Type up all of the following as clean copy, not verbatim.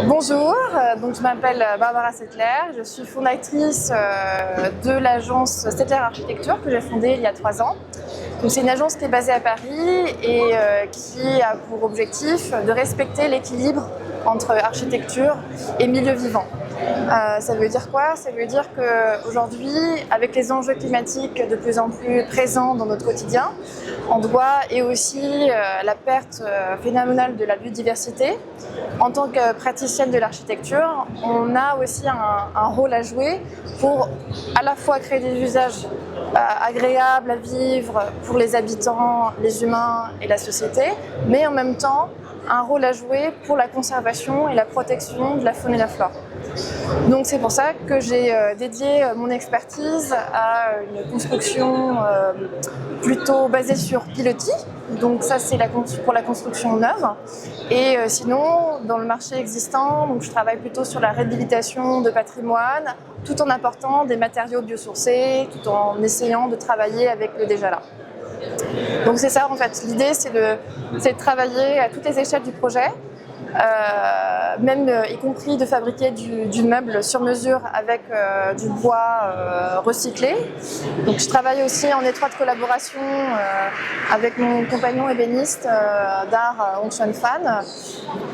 Bonjour, donc je m'appelle Barbara Settler, je suis fondatrice de l'agence Settler Architecture que j'ai fondée il y a 3 ans. C'est une agence qui est basée à Paris et qui a pour objectif de respecter l'équilibre entre architecture et milieu vivant. Ça veut dire quoi? Ça veut dire qu'aujourd'hui, avec les enjeux climatiques de plus en plus présents dans notre quotidien, et aussi la perte phénoménale de la biodiversité, en tant que praticienne de l'architecture, on a aussi un rôle à jouer pour à la fois créer des usages agréables à vivre pour les habitants, les humains et la société, mais en même temps un rôle à jouer pour la conservation et la protection de la faune et la flore. Donc c'est pour ça que j'ai dédié mon expertise à une construction plutôt basée sur pilotis. Donc ça c'est pour la construction neuve. Et sinon dans le marché existant, donc je travaille plutôt sur la réhabilitation de patrimoine, tout en apportant des matériaux biosourcés, tout en essayant de travailler avec le déjà là. Donc c'est ça en fait, l'idée c'est de travailler à toutes les échelles du projet, même y compris de fabriquer du meuble sur mesure avec du bois recyclé. Donc je travaille aussi en étroite collaboration avec mon compagnon ébéniste d'art Hong Xuan Fan,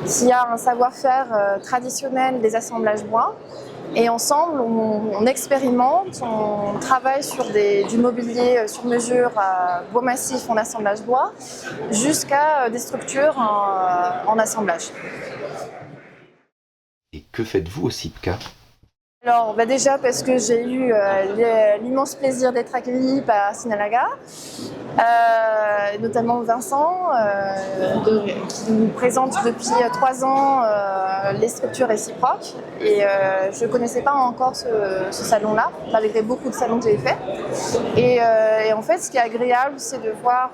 qui a un savoir-faire traditionnel des assemblages bois. Et ensemble, on expérimente, on travaille sur du mobilier sur mesure à bois massif en assemblage bois, jusqu'à des structures en assemblage. Et que faites-vous au CIPCA? Alors déjà parce que j'ai eu l'immense plaisir d'être accueillie par Sinalaga, notamment Vincent, qui nous présente depuis 3 ans les structures réciproques. Et je ne connaissais pas encore ce salon-là, malgré beaucoup de salons que j'ai fait. Et en fait, ce qui est agréable, c'est de voir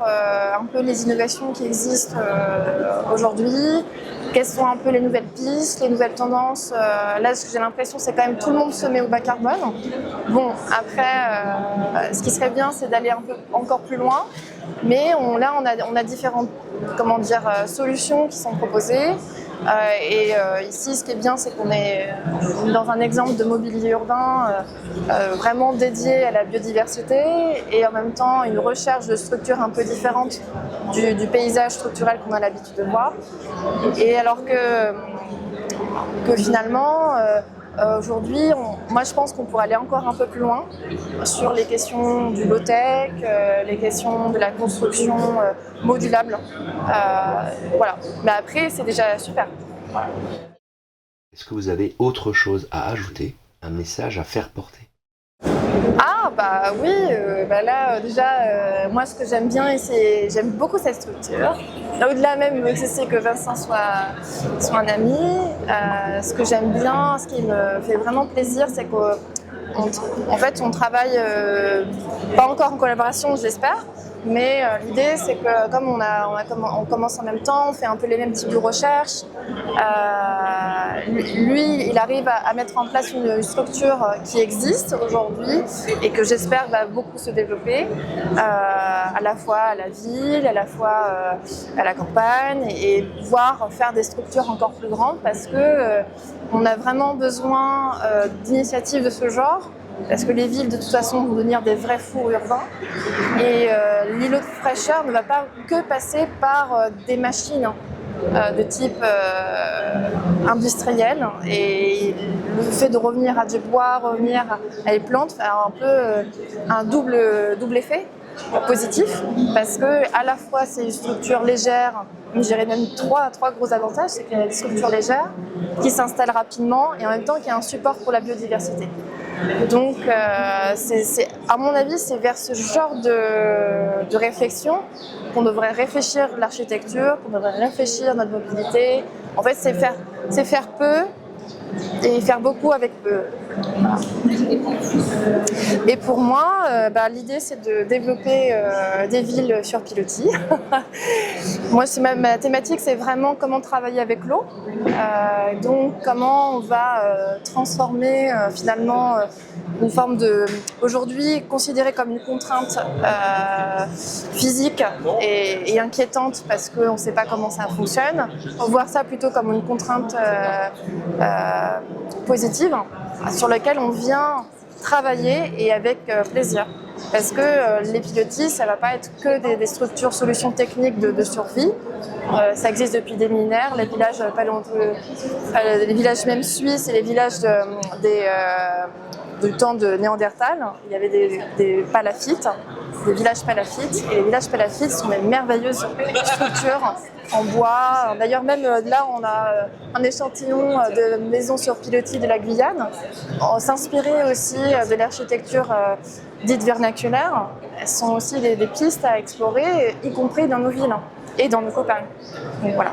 un peu les innovations qui existent aujourd'hui. Quelles sont un peu les nouvelles pistes, les nouvelles tendances. Là, ce que j'ai l'impression, c'est quand même tout le monde se met au bas carbone. Bon, après, ce qui serait bien, c'est d'aller un peu encore plus loin. Mais on a différentes solutions qui sont proposées. Ici, ce qui est bien, c'est qu'on est dans un exemple de mobilier urbain vraiment dédié à la biodiversité et en même temps une recherche de structures un peu différentes du paysage structurel qu'on a l'habitude de voir. Et alors que finalement, aujourd'hui, moi je pense qu'on pourrait aller encore un peu plus loin sur les questions du low-tech, les questions de la construction modulable. Voilà. Mais après, c'est déjà super. Voilà. Est-ce que vous avez autre chose à ajouter, un message à faire porter? Ah bah oui, là déjà moi ce que j'aime bien j'aime beaucoup cette structure. Au-delà même que Vincent soit un ami, ce que j'aime bien, ce qui me fait vraiment plaisir, c'est qu'en fait on travaille pas encore en collaboration, j'espère. Mais l'idée, c'est que comme on commence en même temps, on fait un peu les mêmes types de recherches. Lui, il arrive à mettre en place une structure qui existe aujourd'hui et que j'espère va beaucoup se développer, à la fois à la ville, à la fois à la campagne, et pouvoir faire des structures encore plus grandes parce que on a vraiment besoin d'initiatives de ce genre. Parce que les villes, de toute façon, vont devenir des vrais fours urbains. Et l'îlot de fraîcheur ne va pas que passer par des machines de type industriel. Et le fait de revenir à du bois, revenir à les plantes, faire un peu un double effet positif. Parce que à la fois, c'est une structure légère, mais je dirais même trois gros avantages. C'est qu'il y a une structure légère qui s'installe rapidement et en même temps qui a un support pour la biodiversité. Donc, à mon avis, c'est vers ce genre de réflexion qu'on devrait réfléchir l'architecture, qu'on devrait réfléchir notre mobilité. En fait, c'est faire peu et faire beaucoup avec peu. Voilà. Et pour moi, l'idée, c'est de développer des villes sur pilotis. Moi, ma thématique, c'est vraiment comment travailler avec l'eau. Donc, comment on va transformer finalement une forme de, aujourd'hui considérée comme une contrainte physique et inquiétante parce qu'on ne sait pas comment ça fonctionne. On voit ça plutôt comme une contrainte positive sur laquelle on vient travailler et avec plaisir. Parce que les pilotis, ça ne va pas être que des structures, solutions techniques de survie. Ça existe depuis des millénaires. Les villages même suisses et les villages du temps de Néandertal, il y avait des palafites, des villages palafites. Et les villages palafites sont des merveilleuses structures en bois. D'ailleurs, même là, on a un échantillon de maisons sur pilotis de la Guyane. On s'inspirait aussi de l'architecture dite vernaculaire. Elles sont aussi des pistes à explorer, y compris dans nos villes et dans nos campagnes. Donc voilà.